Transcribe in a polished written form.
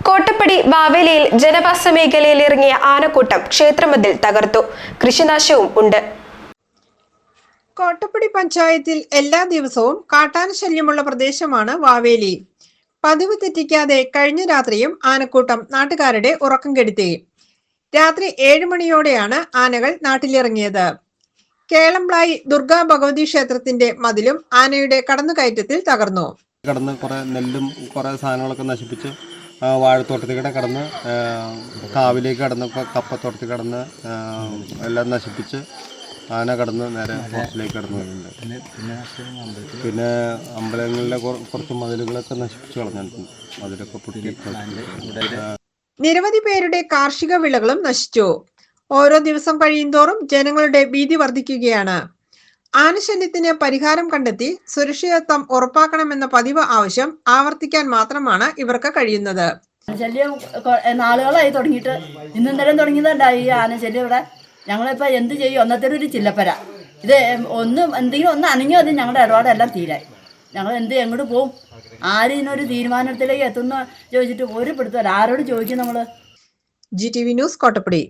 കോട്ടപ്പടി വാവേലിയിൽ ജനവാസ മേഖലയിൽ ഇറങ്ങിയ ആനക്കൂട്ടം ക്ഷേത്രമതിൽ തകർത്തു. കൃഷിനാശവും ഉണ്ട്. കോട്ടപ്പടി പഞ്ചായത്തിൽ എല്ലാ ദിവസവും കാട്ടാന ശല്യമുള്ള പ്രദേശമാണ് വാവേലി. പതിവ് തെറ്റിക്കാതെ കഴിഞ്ഞ രാത്രിയും ആനക്കൂട്ടം നാട്ടുകാരുടെ ഉറക്കം കെടുത്തി. രാത്രി 7 മണിയോടെയാണ് ആനകൾ നാട്ടിലിറങ്ങിയത്. കേളംപ്ലായി ദുർഗാ ഭഗവതി ക്ഷേത്രത്തിന്റെ മതിലും ആനയുടെ കടന്നുകയറ്റത്തിൽ തകർന്നു. കടന്ന് കുറെ നെല്ലും കുറെ സാധനങ്ങളൊക്കെ നശിപ്പിച്ച് വാഴത്തോട്ടത്തിലൂടെ കടന്ന് കാവിലേക്ക് കടന്നപ്പോൾ കപ്പത്തോട്ടത്തിൽ കടന്ന് എല്ലാം നശിപ്പിച്ച് ആന കടന്ന് നേരെ ഹോസ്റ്റലിലേക്ക് കടന്നു വരുന്നുണ്ട്. പിന്നെ അമ്പലങ്ങളിലെ കുറച്ച് മതിലുകളൊക്കെ നശിപ്പിച്ച് കളഞ്ഞിട്ടുണ്ട്. മതിലൊക്കെ പൊട്ടി. നിരവധി പേരുടെ കാർഷിക വിളകളും നശിച്ചു. ഓരോ ദിവസം കഴിയുന്തോറും ജനങ്ങളുടെ ഭീതി വർദ്ധിക്കുകയാണ്. ആനശല്യത്തിന് പരിഹാരം കണ്ടെത്തി സുരക്ഷിതത്വം ഉറപ്പാക്കണമെന്ന പതിവ് ആവശ്യം ആവർത്തിക്കാൻ മാത്രമാണ് ഇവർക്ക് കഴിയുന്നത്. ശല്യം നാളുകളായി തുടങ്ങിയിട്ട് ഇന്നലെ തുടങ്ങിയതല്ല ഈ ആനശല്യം. ഇവിടെ ഞങ്ങളിപ്പോ എന്ത് ചെയ്യും? ഒന്നത്തെ ഒരു ചില്ലപ്പര ഇത് എന്തെങ്കിലും ഒന്ന് അനങ്ങിയോ അത് ഞങ്ങളുടെ ഇടപാടെല്ലാം തീരായി. ഞങ്ങൾ എങ്ങോട്ട് പോവും? ആരും ഇതിനൊരു തീരുമാനത്തിലേക്ക് എത്തുന്ന ചോദിച്ചിട്ട് ഒരു പിടുത്തല്ല. ആരോട് ചോദിക്കും നമ്മള്? GTV news, Kottappadi.